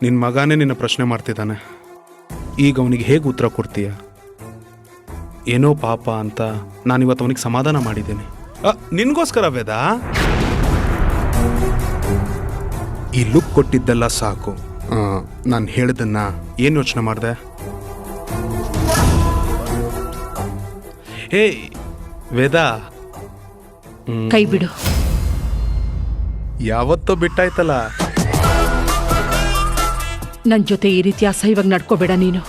ನಿನ್ನ ಮಗನೇ ನಿನ್ನ ಪ್ರಶ್ನೆ ಮಾಡ್ತಿದ್ದಾನೆ. ಈಗ ಅವನಿಗೆ ಹೇಗೆ ಉತ್ತರ ಕೊಡ್ತೀಯ? ಏನೋ ಪಾಪ ಅಂತ ನಾನಿವತ್ತು ಅವನಿಗೆ ಸಮಾಧಾನ ಮಾಡಿದ್ದೀನಿ. ನಿನಗೋಸ್ಕರ ವೇದ, ಈ ಲುಕ್ ಕೊಟ್ಟಿದ್ದೆಲ್ಲ ಸಾಕು. ನಾನು ಹೇಳಿದ್ದನ್ನ ಏನು ಯೋಚನೆ ಮಾಡಿದೆ? ಹೇ ವೇದ, ಕೈ ಬಿಡು. ಯಾವತ್ತೋ ಬಿಟ್ಟಾಯ್ತಲ್ಲ. ನನ್ನ ಜೊತೆ ಈ ರೀತಿ ಅಸಹ್ಯವಾಗಿ ನಡ್ಕೋಬೇಡ ನೀನು.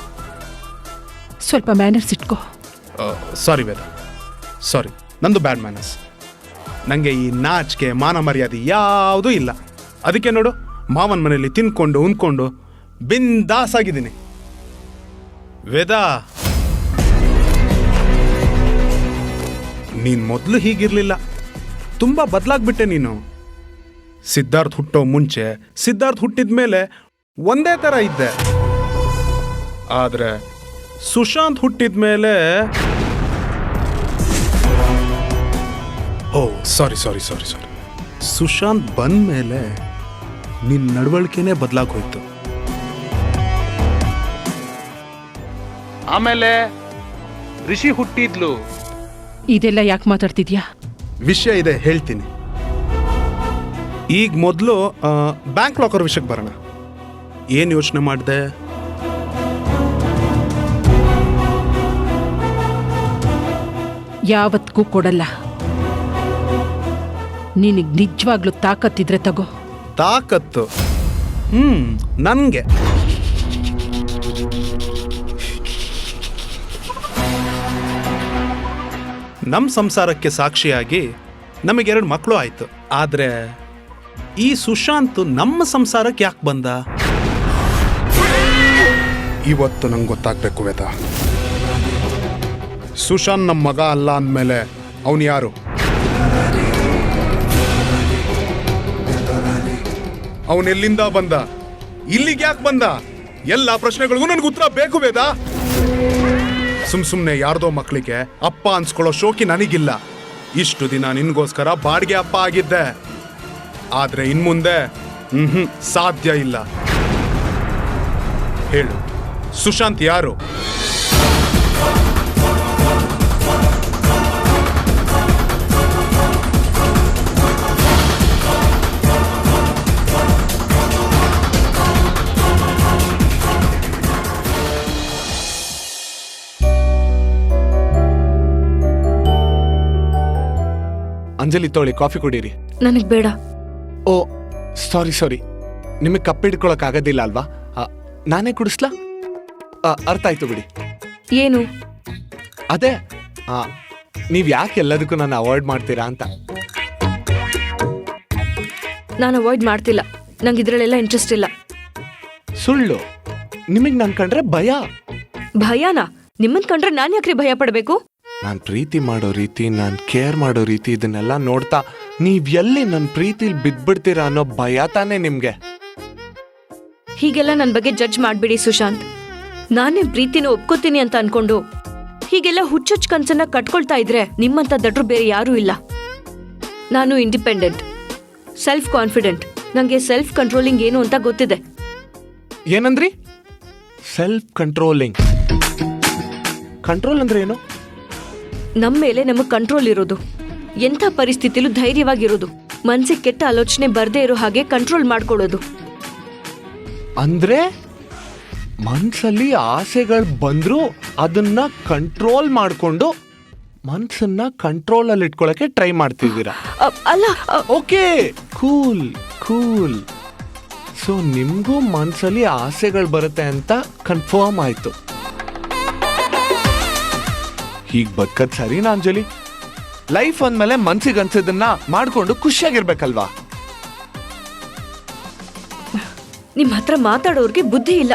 ಸ್ವಲ್ಪ ಮ್ಯಾನರ್ಸ್ ಇಟ್ಕೋ. ಸಾರಿ ವೇದ, ಸಾರಿ, ನಂದು ಬ್ಯಾಡ್ ಮ್ಯಾನರ್ಸ್. ನನಗೆ ಈ ನಾಚಿಕೆ ಮಾನ ಮರ್ಯಾದೆ ಯಾವುದೂ ಇಲ್ಲ. ಅದಕ್ಕೆ ನೋಡು, ಮಾವನ ಮನೆಯಲ್ಲಿ ತಿನ್ಕೊಂಡು ಉಣ್ಕೊಂಡು ಬಿಂದಾಸ್ ಆಗಿದ್ದೀನಿ. ವೇದ, ನೀನು ಮೊದಲು ಹೀಗಿರಲಿಲ್ಲ, ತುಂಬ ಬದಲಾಗ್ಬಿಟ್ಟೆ ನೀನು. ಸಿದ್ಧಾರ್ಥ್ ಹುಟ್ಟೋ ಮುಂಚೆ, ಸಿದ್ಧಾರ್ಥ್ ಹುಟ್ಟಿದ ಮೇಲೆ ಒಂದೇ ಥರ ಇದ್ದೆ. ಆದರೆ ಸುಶಾಂತ್ ಹುಟ್ಟಿದ ಮೇಲೆ, ಓ ಸಾರಿ ಸಾರಿ ಸಾರಿ ಸಾರಿ ಸುಶಾಂತ್ ಬಂದ ಮೇಲೆ ನಿನ್ನ ನಡವಳಿಕೆನೇ ಬದಲಾಗೋಯ್ತು. ಆಮೇಲೆ ರಿಷಿ ಹುಟ್ಟಿದ್ಲು. ಇದೆಲ್ಲ ಯಾಕೆ ಮಾತಾಡ್ತಿದ್ಯಾ? ವಿಷಯ ಇದೆ, ಹೇಳ್ತೀನಿ. ಈಗ ಮೊದಲು ಬ್ಯಾಂಕ್ ಲಾಕರ್ ವಿಷಯಕ್ಕೆ ಬರೋಣ. ಏನು ಯೋಚನೆ ಮಾಡಿದೆ? ಯಾವತ್ತಿಗೂ ಕೊಡಲ್ಲ. ನಿನಗೆ ನಿಜವಾಗ್ಲೂ ತಾಕತ್ತಿದ್ರೆ ತಗೋ. ತಾಕತ್ತು? ನನಗೆ ನಮ್ಮ ಸಂಸಾರಕ್ಕೆ ಸಾಕ್ಷಿಯಾಗಿ ನಮಗೆರಡು ಮಕ್ಕಳು ಆಯ್ತು. ಆದರೆ ಈ ಸುಶಾಂತ್ ನಮ್ಮ ಸಂಸಾರಕ್ಕೆ ಯಾಕೆ ಬಂದ? ಇವತ್ತು ನಂಗೆ ಗೊತ್ತಾಗಬೇಕು ವೇದ. ಸುಶಾಂತ್ ನಮ್ಮ ಮಗ ಅಲ್ಲ ಅಂದಮೇಲೆ ಅವನು ಯಾರು? ಅವನೆಲ್ಲಿಂದ ಬಂದ? ಇಲ್ಲಿಗೆ ಯಾಕೆ ಬಂದ? ಎಲ್ಲ ಪ್ರಶ್ನೆಗಳಿಗೂ ನನಗೆ ಉತ್ತರ ಬೇಕು ವೇದ. ಸುಮ್ಮನೆ ಯಾರ್ದೋ ಮಕ್ಕಳಿಗೆ ಅಪ್ಪ ಅನ್ಸ್ಕೊಳ್ಳೋ ಶೋಕಿ ನನಗಿಲ್ಲ. ಇಷ್ಟು ದಿನ ನಿನ್ಗೋಸ್ಕರ ಬಾಡಿಗೆ ಅಪ್ಪ ಆಗಿದ್ದೆ. ಆದ್ರೆ ಇನ್ಮುಂದೆ ಸಾಧ್ಯ ಇಲ್ಲ. ಹೇಳು, ಸುಶಾಂತ್ ಯಾರು? ಅಂಜಲಿ ತೊಳಿ, ಕಾಫಿ ಕುಡೀರಿ. ನನಗೆ ಬೇಡ. ಓ ಸಾರಿ ಸಾರಿ, ನಿಮಗೆ ಕಪ್ಪಿಡ್ಕೊಳಕ್ ಆಗೋದಿಲ್ಲ ಅಲ್ವಾ? ನಾನೇ ಕುಡಿಸ್ಲಾ? ಅರ್ಥ ಆಯ್ತು ಬಿಡಿ. ಏನು? ಅದೇ ನೀವ್ ಯಾಕೆ ಎಲ್ಲದಕ್ಕೂ ನಾನು ಅವಾಯ್ಡ್ ಮಾಡ್ತೀರಾ ಅಂತ. ನಾನು ಅವಾಯ್ಡ್ ಮಾಡ್ತಿಲ್ಲ. ನಂಗೆ ಇದ್ರಲ್ಲೆಲ್ಲ ಇಂಟ್ರೆಸ್ಟ್ ಇಲ್ಲ. ಸುಳ್ಳು. ನಿಮಗ್ ನನ್ ಕಂಡ್ರೆ ಭಯ. ಭಯನಾ? ನಿಮ್ಮನ್ ಕಂಡ್ರೆ ನಾನು ಯಾಕ್ರಿ ಭಯ ಪಡ್ಬೇಕು? ನಾನ್ ಪ್ರೀತಿ ಮಾಡೋ ರೀತಿ, ನಾನ್ ಕೇರ್ ಮಾಡೋ ರೀತಿ, ಇದನ್ನೆಲ್ಲ ನೋಡ್ತಾ ನೀವ್ ಎಲ್ಲಿ ನನ್ ಪ್ರೀತಿಲ್ ಬಿದ್ಬಿಡ್ತೀರಾ ಅನ್ನೋ ಭಯ ತಾನೇ ನಿಮ್ಗೆ. ಹೀಗೆಲ್ಲ ನನ್ನ ಬಗ್ಗೆ ಜಡ್ಜ್ ಮಾಡ್ಬಿಡಿ ಸುಶಾಂತ್. ನಾನೇ ಪ್ರೀತಿನ ಒಪ್ಕೋತೀನಿ ಅಂತ ಅನ್ಕೊಂಡು ಹೀಗೆಲ್ಲ ಹುಚ್ಚುಚ್ಚು ಕನ್ಸನ್ನ ಕಟ್ಕೊಳ್ತಾ ಇದ್ರೆ ನಿಮ್ಮಂತ ದಡ್ರು ಬೇರೆ ಯಾರೂ ಇಲ್ಲ. ನಾನು ಇಂಡಿಪೆಂಡೆಂಟ್, ಸೆಲ್ಫ್ ಕಾನ್ಫಿಡೆಂಟ್. ನಂಗೆ ಸೆಲ್ಫ್ ಕಂಟ್ರೋಲಿಂಗ್ ಏನು ಅಂತ ಗೊತ್ತಿದೆ. ಏನಂದ್ರಿ? Self controlling? ಕಂಟ್ರೋಲ್ ಅಂದ್ರೆ ಏನು? ನಮ್ಮ ಮೇಲೆ ನಮಗೆ ಕಂಟ್ರೋಲ್ ಇರೋದು, ಎಂಥ ಪರಿಸ್ಥಿತಿಲೂ ಧೈರ್ಯವಾಗಿರೋದು, ಮನ್ಸಿಗೆ ಕೆಟ್ಟ ಆಲೋಚನೆ ಬರ್ದೇ ಇರೋ ಹಾಗೆ ಕಂಟ್ರೋಲ್ ಮಾಡ್ಕೊಳ್ಳೋದು. ಅಂದ್ರೆ ಮನ್ಸಲ್ಲಿ ಆಸೆಗಳು ಬಂದ್ರು ಅದನ್ನ ಕಂಟ್ರೋಲ್ ಮಾಡ್ಕೊಂಡು ಮನ್ಸನ್ನ ಕಂಟ್ರೋಲ್ ಅಲ್ಲಿ ಇಟ್ಕೊಳಕ್ಕೆ ಟ್ರೈ ಮಾಡ್ತಿದ್ದೀರಾ? ಅಲ್ಲ. Okay, cool cool. ಸೊ ನಿಮ್ಗೂ ಮನ್ಸಲ್ಲಿ ಆಸೆಗಳು ಬರುತ್ತೆ ಅಂತ ಕನ್ಫರ್ಮ್ ಆಯ್ತು. ಹೀಗ್ ಬದುಕದ್ ಸರಿನಾ ಅಂಜಲಿ? ಲೈಫ್ ಅಂದ್ಮೇಲೆ ಮನ್ಸಿಗೆ ಅನ್ಸೋದನ್ನ ಮಾಡ್ಕೊಂಡು ಖುಷಿಯಾಗಿರ್ಬೇಕಲ್ವಾ? ನಿಮ್ ಹತ್ರ ಮಾತಾಡೋರ್ಗೆ ಬುದ್ಧಿ ಇಲ್ಲ.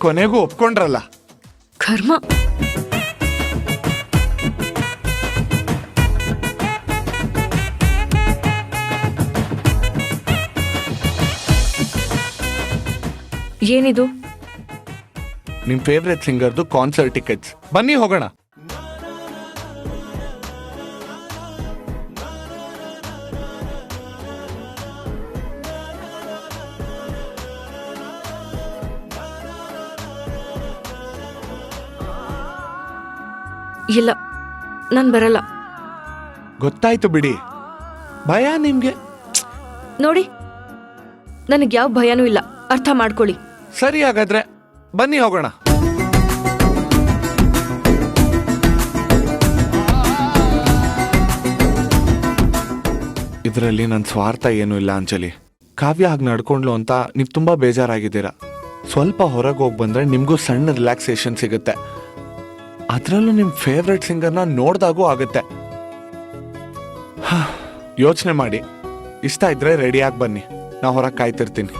ಕೊನೆಗೂ ಒಪ್ಕೊಂಡ್ರಲ್ಲ. ಕರ್ಮ. ಏನಿದು? ನಿಮ್ ಫೇವ್ರೆಟ್ ಸಿಂಗರ್ದು ಕಾನ್ಸರ್ಟ್ ಟಿಕೆಟ್ಸ್. ಬನ್ನಿ ಹೋಗೋಣ. ಇಲ್ಲ ನಾನು ಬರಲ್ಲ. ಗೊತ್ತಾಯ್ತು ಬಿಡಿ, ಭಯ ನಿಮ್ಗೆ. ನೋಡಿ, ನನಗೆ ಯಾವ ಭಯನೂ ಇಲ್ಲ, ಅರ್ಥ ಮಾಡ್ಕೊಳ್ಳಿ. ಸರಿ, ಹಾಗಾದ್ರೆ ಬನ್ನಿ ಹೋಗೋಣ. ಇದರಲ್ಲಿ ನನ್ನ ಸ್ವಾರ್ಥ ಏನೂ ಇಲ್ಲ ಅಂಜಲಿ. ಕಾವ್ಯ ಹಾಗೆ ನಡ್ಕೊಂಡ್ಲು ಅಂತ ನೀವು ತುಂಬಾ ಬೇಜಾರಾಗಿದ್ದೀರಾ. ಸ್ವಲ್ಪ ಹೊರಗೆ ಹೋಗಿ ಬಂದ್ರೆ ನಿಮಗೂ ಸಣ್ಣ ರಿಲ್ಯಾಕ್ಸೇಷನ್ ಸಿಗುತ್ತೆ. ಅದರಲ್ಲೂ ನಿಮ್ಮ ಫೇವ್ರೆಟ್ ಸಿಂಗರ್ನ ನೋಡ್ದಾಗೂ ಆಗುತ್ತೆ. ಯೋಚನೆ ಮಾಡಿ, ಇಷ್ಟ ಇದ್ರೆ ರೆಡಿಯಾಗಿ ಬನ್ನಿ, ನಾ ಹೊರಗೆ ಕಾಯ್ತಿರ್ತೀನಿ.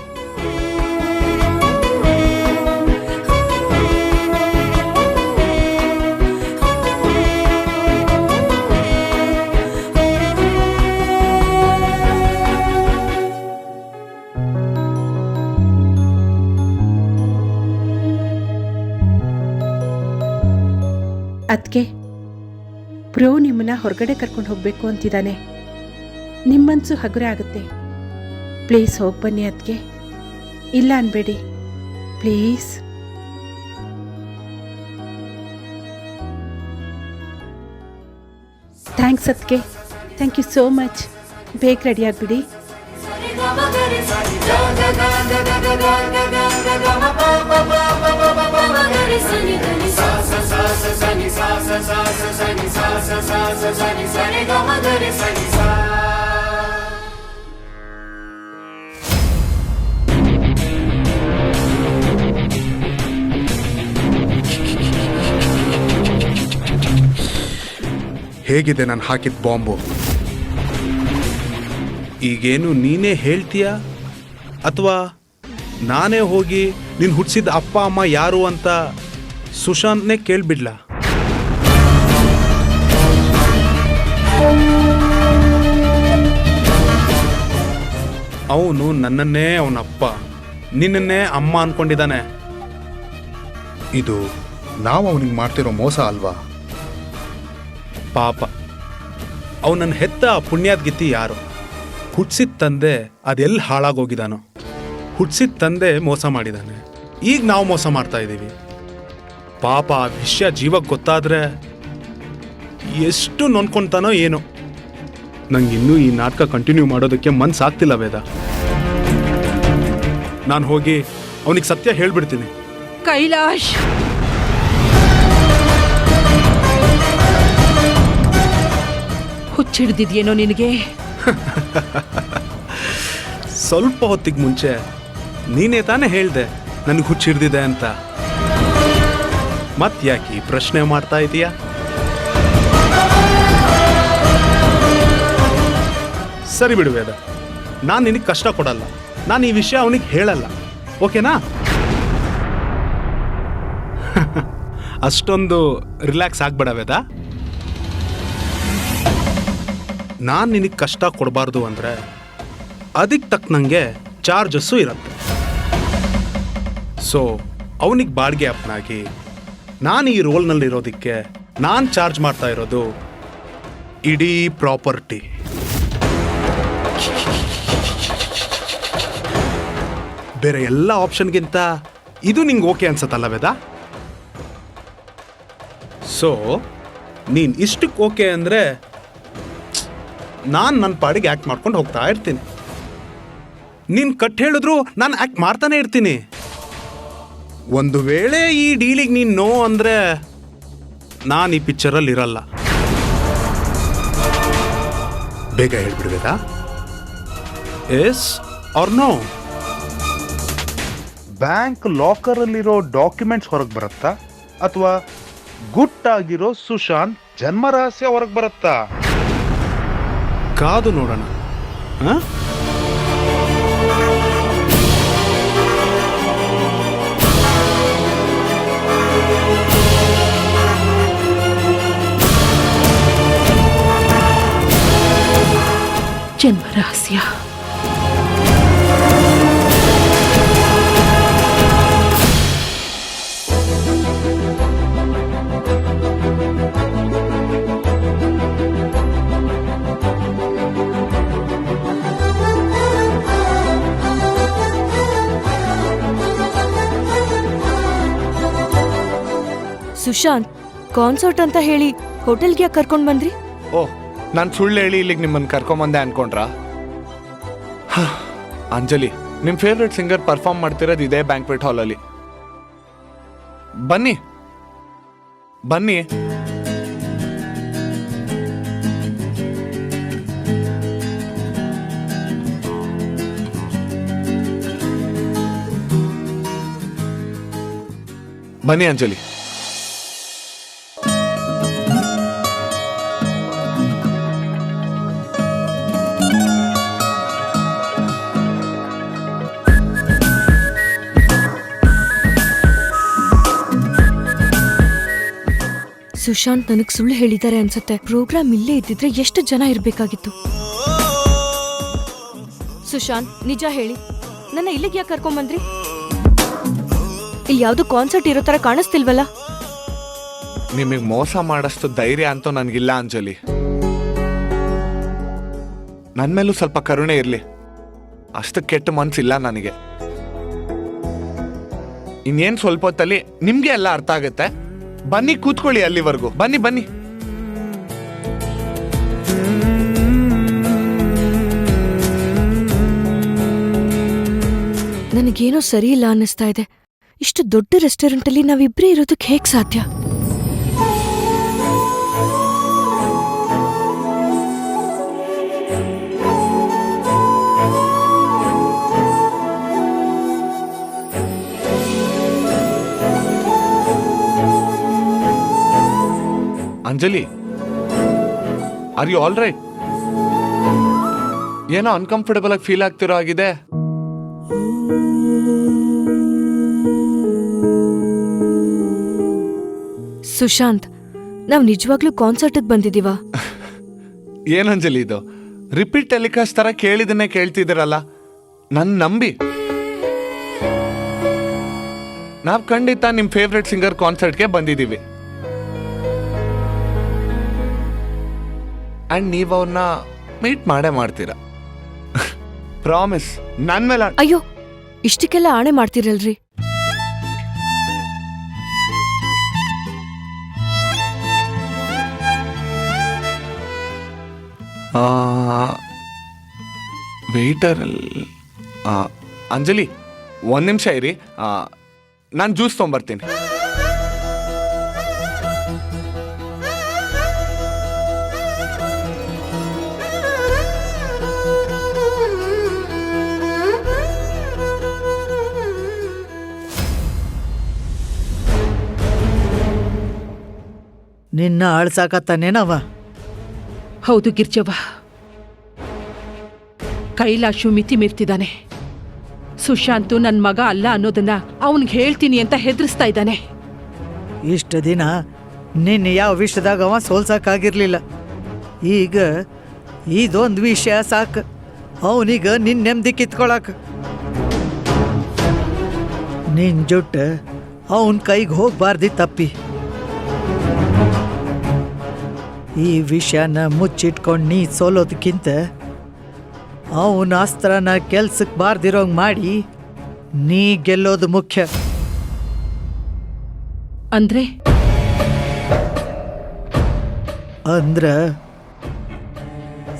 ಅದಕ್ಕೆ ಪ್ರೋ ನಿಮ್ಮನ್ನ ಹೊರಗಡೆ ಕರ್ಕೊಂಡು ಹೋಗ್ಬೇಕು ಅಂತಿದ್ದಾನೆ. ನಿಮ್ಮ ಮನಸ್ಸು ಹಗುರ ಆಗುತ್ತೆ. ಪ್ಲೀಸ್ ಹೋಗಿ ಬನ್ನಿ ಅದಕ್ಕೆ, ಇಲ್ಲ ಅನ್ಬೇಡಿ ಪ್ಲೀಸ್. ಥ್ಯಾಂಕ್ಸ್ ಅದಕ್ಕೆ, ಥ್ಯಾಂಕ್ ಯು ಸೋ ಮಚ್. ಬೇಗ ರೆಡಿ ಆಗಿಬಿಡಿ. ಹೇಗಿದೆ ನಾನು ಹಾಕಿದ ಬಾಂಬು? ಈಗೇನು ನೀನೇ ಹೇಳ್ತೀಯಾ ಅಥವಾ ನಾನೇ ಹೋಗಿ ನೀನು ಹುಟ್ಟಿಸಿದ ಅಪ್ಪ ಅಮ್ಮ ಯಾರು ಅಂತ ಸುಶಾಂತ್ನೇ ಕೇಳ್ಬಿಡ್ಲಾ? ಅವನು ನನ್ನನ್ನೇ ಅವನಪ್ಪ, ನಿನ್ನನ್ನೇ ಅಮ್ಮ ಅನ್ಕೊಂಡಿದ್ದಾನೆ. ಇದು ನಾವು ಅವನಿಗೆ ಮಾಡ್ತಿರೋ ಮೋಸ ಅಲ್ವಾ? ಪಾಪ, ಅವನನ್ನು ಹೆತ್ತ ಪುಣ್ಯಾದ್ಗಿತ್ತಿ ಯಾರು? ಹುಟ್ಸಿದ ತಂದೆ ಅದೆಲ್ಲಿ ಹಾಳಾಗೋಗಿದಾನೋ. ಹುಟ್ಸಿದ ತಂದೆ ಮೋಸ ಮಾಡಿದಾನೆ, ಈಗ ನಾವು ಮೋಸ ಮಾಡ್ತಾ ಇದ್ದೀವಿ. ಪಾಪ, ಆ ವಿಷಯ ಜೀವಕ್ಕೆ ಗೊತ್ತಾದ್ರೆ ಎಷ್ಟು ನೊನ್ಕೊತಾನೋ ಏನೋ. ನಂಗಿನ್ನೂ ಈ ನಾಟಕ ಕಂಟಿನ್ಯೂ ಮಾಡೋದಕ್ಕೆ ಮನ್ಸಾಗ್ತಿಲ್ಲ ವೇದ. ನಾನು ಹೋಗಿ ಅವನಿಗೆ ಸತ್ಯ ಹೇಳ್ಬಿಡ್ತೀನಿ. ಕೈಲಾಶ್, ಹುಚ್ಚಿಡ್ದಿದ್ಯೇನೋ ನಿನಗೆ? ಸ್ವಲ್ಪ ಹೊತ್ತಿಗೆ ಮುಂಚೆ ನೀನೇ ತಾನೇ ಹೇಳ್ದೆ ನನಗೆ ಹುಚ್ಚಿಡ್ದಿದೆ ಅಂತ. ಮತ್ತ್ಯಾಕೆ ಈ ಪ್ರಶ್ನೆ ಮಾಡ್ತಾ ಇದೀಯಾ? ಸರಿ ಬಿಡು ವೇದ, ನಾನು ನಿನಗೆ ಕಷ್ಟ ಕೊಡಲ್ಲ. ನಾನು ಈ ವಿಷಯ ಅವನಿಗೆ ಹೇಳಲ್ಲ, ಓಕೆನಾ? ಅಷ್ಟೊಂದು ರಿಲ್ಯಾಕ್ಸ್ ಆಗ್ಬೇಡ ವೇದ. ನಾನು ನಿನಗೆ ಕಷ್ಟ ಕೊಡಬಾರ್ದು ಅಂದರೆ ಅದಕ್ಕೆ ತಕ್ಕನಂಗೆ ಚಾರ್ಜಸ್ಸು ಇರುತ್ತೆ. ಸೊ ಅವನಿಗೆ ಬಾಡಿಗೆ ಅಪ್ಪನಾಗಿ ನಾನು ಈ ರೋಲ್ನಲ್ಲಿರೋದಕ್ಕೆ ನಾನು ಚಾರ್ಜ್ ಮಾಡ್ತಾ ಇರೋದು ಇಡೀ ಪ್ರಾಪರ್ಟಿ. ಬೇರೆ ಎಲ್ಲ ಆಪ್ಷನ್ಗಿಂತ ಇದು ನಿಂಗೆ ಓಕೆ ಅನ್ಸತ್ತಲ್ಲ ವೇದ? ಸೊ ನೀನು ಇಷ್ಟಕ್ಕೆ ಓಕೆ ಅಂದರೆ ನಾನು ನನ್ನ ಪಾಡಿಗೆ ಆ್ಯಕ್ಟ್ ಮಾಡ್ಕೊಂಡು ಹೋಗ್ತಾ ಇರ್ತೀನಿ. ನೀನು ಕಟ್ ಹೇಳಿದ್ರು ನಾನು ಆ್ಯಕ್ಟ್ ಮಾಡ್ತಾನೆ ಇರ್ತೀನಿ. ಒಂದು ವೇಳೆ ಈ ಡೀಲಿಗೆ ನೀನು ನೋ ಅಂದರೆ ನಾನು ಈ ಪಿಕ್ಚರಲ್ಲಿ ಇರಲ್ಲ. ಬೇಗ ಹೇಳ್ಬಿಡ್ಬೇಕಾ? Yes or no? ಬ್ಯಾಂಕ್ ಲಾಕರಲ್ಲಿರೋ ಡಾಕ್ಯುಮೆಂಟ್ಸ್ ಹೊರಗೆ ಬರುತ್ತಾ ಅಥವಾ ಗುಟ್ಟಾಗಿರೋ ಸುಶಾಂತ್ ಜನ್ಮ ರಹಸ್ಯ ಹೊರಗೆ ಬರುತ್ತಾ? ಕಾದು ನೋಡೋಣ. ಹಾಂ, ಜನ್ಮ ರಹಸ್ಯ. ಸುಶಾಂತ್, ಕಾನ್ಸರ್ಟ್ ಅಂತ ಹೇಳಿ ಹೋಟೆಲ್ಗೆ ಯಾಕೆ ಕರ್ಕೊಂಡ್ ಬಂದ್ರಿ? ಓಹ್, ನಾನು ಸುಳ್ಳು ಹೇಳಿ ಇಲ್ಲಿಗೆ ನಿಮ್ಮನ್ನು ಕರ್ಕೊಂಬಂದೆ ಅನ್ಕೊಂಡ್ರಾ? ಅಂಜಲಿ, ನಿಮ್ಮ ಫೇವ್ರೆಟ್ ಸಿಂಗರ್ ಪರ್ಫಾರ್ಮ್ ಮಾಡ್ತಿರೋದು ಇದೇ ಬ್ಯಾಂಕ್ವೆಟ್ ಹಾಲಲ್ಲಿ. ಬನ್ನಿ ಬನ್ನಿ. ಬನ್ನಿ ಅಂಜಲಿ. ಸುಶಾಂತ್ ನನಗ್ ಸುಳ್ಳು ಹೇಳಿದ್ದಾರೆ ಅನ್ಸುತ್ತೆ. ಪ್ರೋಗ್ರಾಮ್ ಇಲ್ಲೇ ಇದ್ದಿದ್ರೆ ಎಷ್ಟು ಜನ ಇರ್ಬೇಕಾಗಿತ್ತು. ಸುಶಾಂತ್, ನಿಜ ಹೇಳಿ, ನನ್ನ ಇಲ್ಲಿಗೆ ಯಾಕೆ ಕರ್ಕೊಂಬಂದ್ರಿ? ಇಲ್ಲಿ ಯಾವ್ದು ಕಾನ್ಸರ್ಟ್ ಇರೋ ತರ ಕಾಣಿಸ್ತಿಲ್ವಲ್ಲ? ನಿಮಗೆ ಮೋಸ ಮಾಡಷ್ಟು ಧೈರ್ಯ ಅಂತೂ ನನಗಿಲ್ಲ ಅಂಜಲಿ. ನನ್ನ ಮೇಲೂ ಸ್ವಲ್ಪ ಕರುಣೆ ಇರಲಿ, ಅಷ್ಟು ಕೆಟ್ಟ ಮನ್ಸಿಲ್ಲ ನನಗೆ. ಇನ್ನೇನು ಸ್ವಲ್ಪ ಹೊತ್ತಲ್ಲಿ ನಿಮ್ಗೆ ಎಲ್ಲ ಅರ್ಥ ಆಗುತ್ತೆ. ಬನ್ನಿ ಕೂತ್ಕೊಳ್ಳಿ ಅಲ್ಲಿವರೆಗೂ. ಬನ್ನಿ ಬನ್ನಿ. ನನಗೇನೋ ಸರಿ ಇಲ್ಲ ಅನ್ನಿಸ್ತಾ ಇದೆ. ಇಷ್ಟು ದೊಡ್ಡ ರೆಸ್ಟೋರೆಂಟ್ ಅಲ್ಲಿ ನಾವಿಬ್ರೇ ಇರೋದಕ್ಕೆ ಹೇಗ್ ಸಾಧ್ಯ? Anjali, are you all right? ಏನೋ ಅನ್ಕಂಫರ್ಟಬಲ್ ಆಗಿ ಫೀಲ್ ಆಗ್ತಿರೋ ಆಗಿದೆ. ಸುಶಾಂತ್, ನಾವ್ ನಿಜವಾಗ್ಲೂ ಕಾನ್ಸರ್ಟ್ಗೆ ಬಂದಿದೀವ? ಏನಂಜಲಿ ಇದು? ರಿಪೀಟ್ ಟೆಲಿಕಾಸ್ಟ್ ತರ ಕೇಳಿದನ್ನೇ ಕೇಳ್ತಿದ್ದೀರಲ್ಲ. ನನ್ ನಂಬಿ. ನಾವ್ ಖಂಡಿತ ನಿಮ್ ಫೇವ್ರೆಟ್ ಸಿಂಗರ್ ಕಾನ್ಸರ್ಟ್ಗೆ ಬಂದಿದೀವಿ. ಅಂಡ್ ನೀವ್ ಅವ್ರನ್ನ ಮೀಟ್ ಮಾಡೇ ಮಾಡ್ತೀರಾ. ಪ್ರಾಮಿಸ್. ನನ್ ಮೇಲೆ ಅಯ್ಯೋ, ಇಷ್ಟಕ್ಕೆಲ್ಲ ಆಣೆ ಮಾಡ್ತೀರಲ್ರಿ? ವೇಟರ್ ಅಂಜಲಿ, ಒಂದ್ ನಿಮಿಷ ಇರಿ, ನಾನು ಜ್ಯೂಸ್ ತೊಗೊಂಬರ್ತೀನಿ. ನಿನ್ನ ಆಳ್ಸಾಕತ್ತಾನೇನವ? ಹೌದು ಗಿರ್ಜವ್ವ, ಕೈಲಾಶು ಮಿತಿ ಮೀರ್ತಿದ್ದಾನೆ. ಸುಶಾಂತು ನನ್ನ ಮಗ ಅಲ್ಲ ಅನ್ನೋದನ್ನ ಅವನಿಗೆ ಹೇಳ್ತೀನಿ ಅಂತ ಹೆದರ್ಸ್ತಾ ಇದ್ದಾನೆ. ಇಷ್ಟು ದಿನ ನಿನ್ನ ಯಾವ ವಿಷಯದಾಗ ಅವ ಸೋಲ್ಸಕ್ಕಾಗಿರ್ಲಿಲ್ಲ. ಈಗ ಇದೊಂದು ವಿಷಯ ಸಾಕು ಅವನೀಗ ನಿನ್ನ ನೆಮ್ಮದಿ ಕಿತ್ಕೊಳಕ. ನಿನ್ನ ಜುಟ್ಟು ಅವನ ಕೈಗೆ ಹೋಗ್ಬಾರ್ದಿ ತಪ್ಪಿ. ಈ ವಿಷಯನ ಮುಚ್ಚಿಟ್ಕೊಂಡು ನೀ ಸೋಲೋದಕ್ಕಿಂತ ಅವನ ಅಸ್ತ್ರನ ಕೆಲ್ಸಕ್ಕೆ ಬಾರ್ದಿರೋಂಗ್ ಮಾಡಿ ನೀ ಗೆಲ್ಲೋದು ಮುಖ್ಯ. ಅಂದ್ರೆ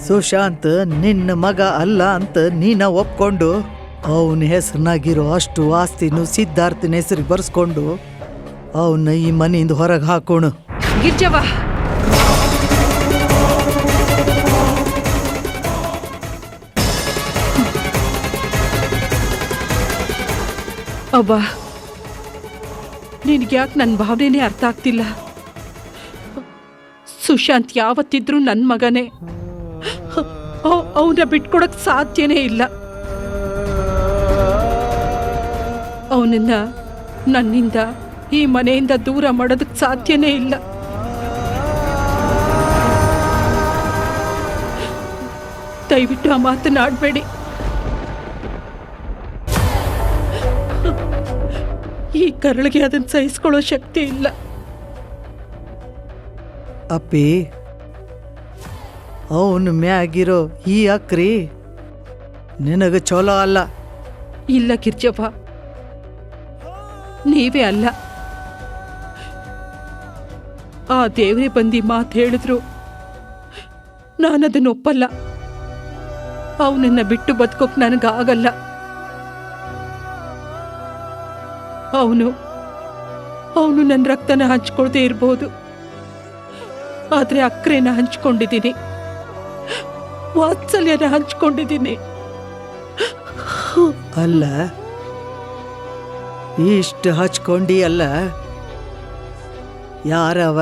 ಸುಶಾಂತ್ ನಿನ್ನ ಮಗ ಅಲ್ಲ ಅಂತ ನೀನ ಒಪ್ಕೊಂಡು ಅವನ ಹೆಸರಿನಾಗಿರೋ ಅಷ್ಟು ಆಸ್ತಿನೂ ಸಿದ್ಧಾರ್ಥನ ಹೆಸರಿಗೆ ಬರ್ಸ್ಕೊಂಡು ಅವನ್ನ ಈ ಮನೆಯಿಂದ ಹೊರಗೆ ಹಾಕೋಣ. ಗಿರ್ಜವ್ವ, ಅವ್ವ, ನಿನ್ಗ್ಯಾಕೆ ನನ್ನ ಭಾವನೆನೇ ಅರ್ಥ ಆಗ್ತಿಲ್ಲ. ಸುಶಾಂತ್ ಯಾವತ್ತಿದ್ರೂ ನನ್ನ ಮಗನೇ. ಅವನ್ನ ಬಿಟ್ಕೊಡಕ್ ಸಾಧ್ಯನೇ ಇಲ್ಲ. ಅವನನ್ನ ನನ್ನಿಂದ ಈ ಮನೆಯಿಂದ ದೂರ ಮಾಡೋದಕ್ಕೆ ಸಾಧ್ಯನೇ ಇಲ್ಲ. ದಯವಿಟ್ಟು ಆ ಮಾತನಾಡಬೇಡಿ. ಈ ಕರಳಿಗೆ ಅದನ್ನು ಸಹಿಸ್ಕೊಳ್ಳೋ ಶಕ್ತಿ ಇಲ್ಲ. ಅಪ್ಪಿ, ಅವನ ಮ್ಯಾಗಿರೋ ಈ ಅಕ್ರಿ ನಿನಗೆ ಚಲೋ ಅಲ್ಲ. ಇಲ್ಲ ಗಿರ್ಜವ್ವ, ನೀವೇ ಅಲ್ಲ. ಆ ದೇವ್ರೆ ಬಂದು ಮಾತು ಹೇಳಿದ್ರು ನಾನದನ್ನು ಒಪ್ಪಲ್ಲ. ಅವನನ್ನ ಬಿಟ್ಟು ಬದುಕೋಕ್ ನನಗಾಗಲ್ಲ. ಅವನು ನನ್ನ ರಕ್ತನ ಹಂಚ್ಕೊಳ್ದೇ ಇರ್ಬೋದು, ಆದ್ರೆ ಅಕ್ರೆನ ಹಂಚ್ಕೊಂಡಿದ್ದೀನಿ, ವಾತ್ಸಲ್ಯನ ಹಂಚ್ಕೊಂಡಿದ್ದೀನಿ. ಅಲ್ಲ ಇಷ್ಟು ಹಚ್ಕೊಂಡಿ ಅಲ್ಲ, ಯಾರವ?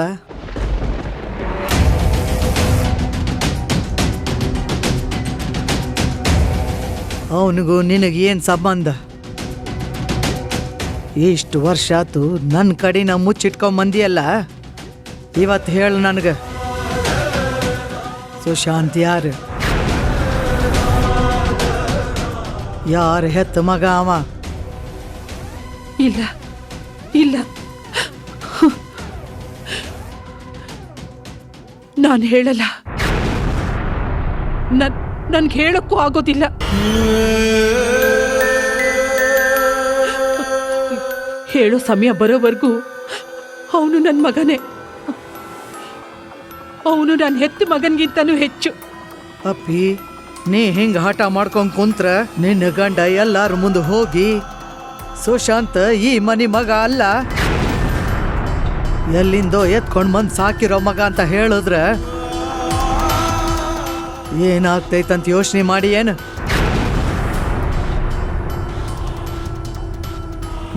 ಅವನಿಗೂ ನಿನಗೇನು ಸಂಬಂಧ? ಇಷ್ಟು ವರ್ಷ ಆತು ನನ್ನ ಕಡೆನ ಮುಚ್ಚಿಟ್ಕೊಂಬಂದಿಯಲ್ಲ, ಇವತ್ತು ಹೇಳು ನನಗೆ, ಸುಶಾಂತ್ ಯಾರು? ಯಾರು ಹೆತ್ತ ಮಗ ಅವ? ಇಲ್ಲ ಇಲ್ಲ, ನಾನು ಹೇಳಲ್ಲ. ನನ್ಗೆ ಹೇಳಕ್ಕೂ ಆಗೋದಿಲ್ಲ. ಹೇಳೋ ಸಮಯ ಬರೋವರೆಗೂ ಅವನು ನನ್ನ ಮಗನೇ. ಅವನು ನನ್ನ ಹೆತ್ತ ಮಗನ್ಗಿಂತನೂ ಹೆಚ್ಚು. ಅಪ್ಪಿ, ನೀ ಹಿಂಗೆ ಹಠ ಮಾಡ್ಕೊಂಡ್ ಕುಂತ್ರ ನಿನ್ನ ಗಂಡ ಎಲ್ಲಾರ ಮುಂದೆ ಹೋಗಿ ಸುಶಾಂತ್ ಈ ಮನಿ ಮಗ ಅಲ್ಲ, ಎಲ್ಲಿಂದೋ ಎತ್ಕೊಂಡ್ ಬಂದು ಸಾಕಿರೋ ಮಗ ಅಂತ ಹೇಳಿದ್ರೆ ಏನಾಗ್ತೈತಂತ ಯೋಚನೆ ಮಾಡಿ ಏನು?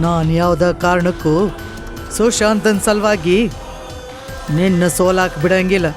ನಾನು ಯಾವುದ ಕಾರಣಕ್ಕೂ ಸುಶಾಂತನ ಸಲುವಾಗಿ ನಿನ್ನ ಸೋಲಾಕ್ ಬಿಡಂಗಿಲ್ಲ.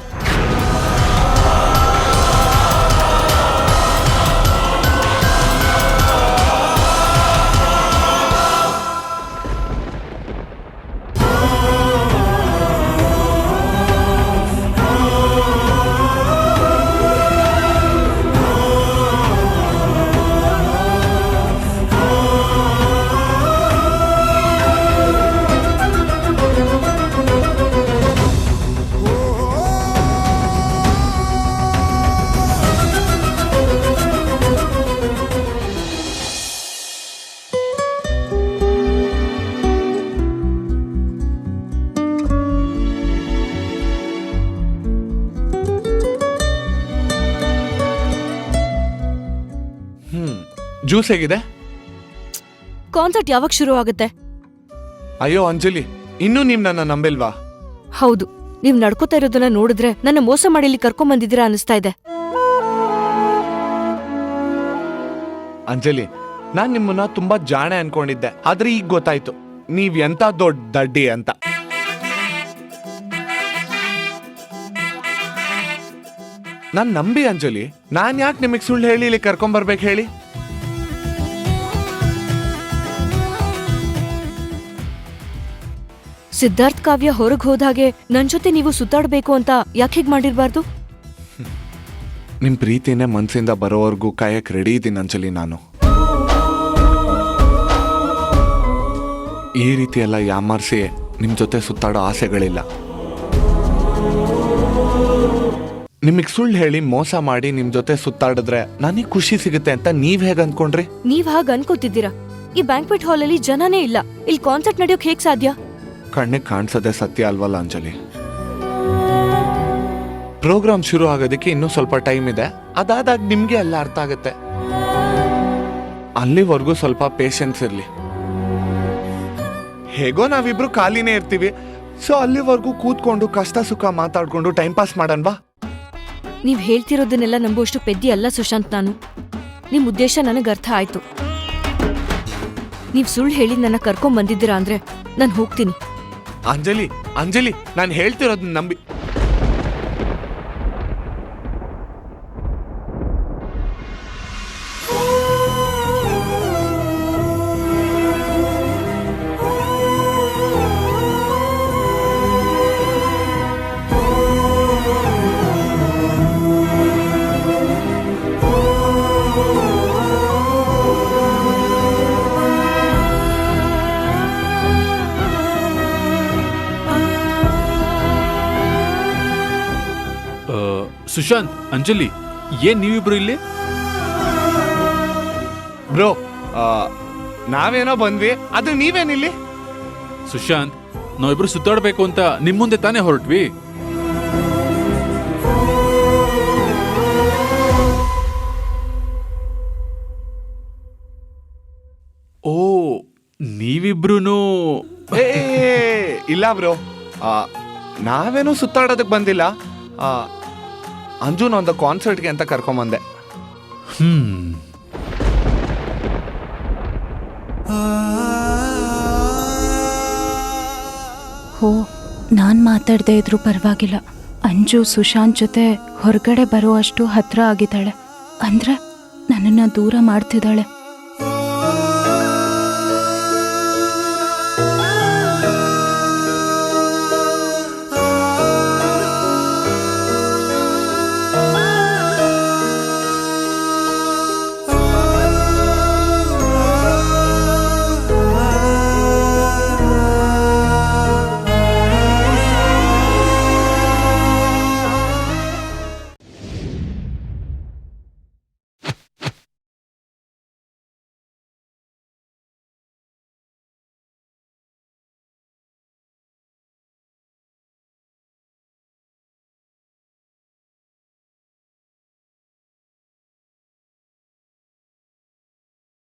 ಜ್ಯೂಸ್ ಹೇಗಿದೆ? ಕಾನ್ಸರ್ಟ್ ಯಾವಾಗ ಶುರು ಆಗುತ್ತೆ? ಅಯ್ಯೋ ಅಂಜಲಿ, ಇನ್ನೂ ನೀವ್ ನನ್ನ ನಂಬಿಲ್ವಾ? ಹೌದು, ನೀವ್ ನಡ್ಕೋತಾ ಇರೋದನ್ನ ನೋಡಿದ್ರೆ ನನ್ನ ಮೋಸ ಮಾಡಿ ಇಲ್ಲಿ ಕರ್ಕೊಂಬಂದಿದ್ದೀರಾ ಅನಿಸ್ತಾ ಇದೆ. ಅಂಜಲಿ, ನಾನ್ ನಿಮ್ಮನ್ನ ತುಂಬಾ ಜಾಣೆ ಅನ್ಕೊಂಡಿದ್ದೆ, ಆದ್ರೆ ಈಗ ಗೊತ್ತಾಯ್ತು ನೀವ್ ಎಂತ ದೊಡ್ಡ ದಡ್ಡಿ ಅಂತ. ನಾನ್ ನಂಬಿ ಅಂಜಲಿ, ನಾನ್ ಯಾಕೆ ನಿಮಗ್ ಸುಳ್ಳು ಹೇಳಿ ಇಲ್ಲಿ ಕರ್ಕೊಂಬರ್ಬೇಕು ಹೇಳಿ? ಸಿದ್ಧಾರ್ಥ್ ಕಾವ್ಯ ಹೊರಗ್ ಹೋದಾಗೆ ನನ್ ಜೊತೆ ನೀವು ಸುತ್ತಾಡ್ಬೇಕು ಅಂತ ಯಾಕೆ ಹೀಗ್ ಮಾಡಿರ್ಬಾರ್ದು? ನಿಮ್ ಪ್ರೀತಿನೇ ಮನ್ಸಿಂದ ಬರೋವರೆಗೂ ಕಾಯಕ್ ರೆಡಿ ಇದ್ದೀನಿ ಅಂಜಲಿ. ನಾನು ಈ ರೀತಿ ಎಲ್ಲ ಯಾಮಾರ್ಸಿ ನಿಮ್ ಜೊತೆ ಸುತ್ತಾಡೋ ಆಸೆಗಳಿಲ್ಲ. ನಿಮಗ್ ಸುಳ್ಳು ಹೇಳಿ ಮೋಸ ಮಾಡಿ ನಿಮ್ ಜೊತೆ ಸುತ್ತಾಡಿದ್ರೆ ನನಗ್ ಖುಷಿ ಸಿಗುತ್ತೆ ಅಂತ ನೀವ್ ಹೇಗ್ ಅನ್ಕೊಂಡ್ರಿ? ನೀವ್ ಹಾಗ ಅನ್ಕೋತಿದ್ದೀರಾ? ಈ ಬ್ಯಾಂಕ್ವೆಟ್ ಹಾಲ್ ಅಲ್ಲಿ ಜನನೇ ಇಲ್ಲ, ಇಲ್ಲಿ ಕಾನ್ಸರ್ಟ್ ನಡೆಯೋಕ್ ಹೇಗ್ ಸಾಧ್ಯ? ಕಣ್ಣಿಗೆ ಕಾಣಿಸೋದೇ ಸತ್ಯ ಅಲ್ವಲ್ಲ ಅಂಜಲಿ. ಪ್ರೋಗ್ರಾಮ್ ಶುರು ಆಗೋದಕ್ಕೆ ಇನ್ನೂ ಸ್ವಲ್ಪ ಟೈಮ್ ಇದೆ, ಅದಾದಾಗ ನಿಮ್ಗೆ ಎಲ್ಲ ಅರ್ಥ ಆಗುತ್ತೆ. ಅಲ್ಲಿವರೆಗೂ ಸ್ವಲ್ಪ ಪೇಷನ್ಸ್ ಇರ್ಲಿ. ಹೇಗೋ ನಾವಿಬ್ರು ಖಾಲಿನೇ ಇರ್ತೀವಿ, ಸೊ ಅಲ್ಲಿವರೆಗೂ ಕೂತ್ಕೊಂಡು ಕಷ್ಟ ಸುಖ ಮಾತಾಡ್ಕೊಂಡು ಟೈಮ್ ಪಾಸ್ ಮಾಡೋಣವಾ? ನೀವ್ ಹೇಳ್ತಿರೋದನ್ನೆಲ್ಲ ನಂಬುವಷ್ಟು ಪೆದ್ದಿ ಅಲ್ಲ ಸುಶಾಂತ್ ನಾನು. ನಿಮ್ ಉದ್ದೇಶ ನನಗ್ ಅರ್ಥ ಆಯ್ತು. ನೀವ್ ಸುಳ್ಳು ಹೇಳಿ ನನ್ನ ಕರ್ಕೊಂಡ್ ಬಂದಿದ್ದೀರಾ ಅಂದ್ರೆ ನಾನ್ ಹೋಗ್ತೀನಿ. ಅಂಜಲಿ, ಅಂಜಲಿ, ನಾನು ಹೇಳ್ತಿರೋದನ್ನ ನಂಬಿ. ಸುಶಾಂತ್, ಅಂಜಲಿ, ಏನ್ ನೀವಿಬ್ರು ಇಲ್ಲಿ? ಬ್ರೋ, ನಾವೇನೋ ಬಂದ್ವಿ, ಅದು ನೀವೇನಿಲ್ಲಿ? ಸುಶಾಂತ್, ನಾವಿಬ್ರು ಸುತ್ತಾಡ್ಬೇಕು ಅಂತ ನಿಮ್ ಮುಂದೆ ತಾನೇ ಹೊರಟ್ವಿ. ಓ, ನೀವಿಬ್ರು ಏ ಇಲ್ಲ ಬ್ರೋ, ನಾವೇನು ಸುತ್ತಾಡೋದಕ್ಕೆ ಬಂದಿಲ್ಲ. ಅಂಜುನ ಒಂದು ಕಾನ್ಸರ್ಟ್ಗೆ ಅಂತ ಕರ್ಕೊಂಬಂದೆ. ಹೋ, ನಾನು ಮಾತಾಡದೇ ಇದ್ರೂ ಪರವಾಗಿಲ್ಲ. ಅಂಜು ಸುಶಾಂತ್ ಜೊತೆ ಹೊರಗಡೆ ಬರೋ ಅಷ್ಟು ಹತ್ರ ಆಗಿದ್ದಾಳೆ. ಅಂದ್ರೆ ನನ್ನನ್ನು ದೂರ ಮಾಡ್ತಿದ್ದಾಳೆ.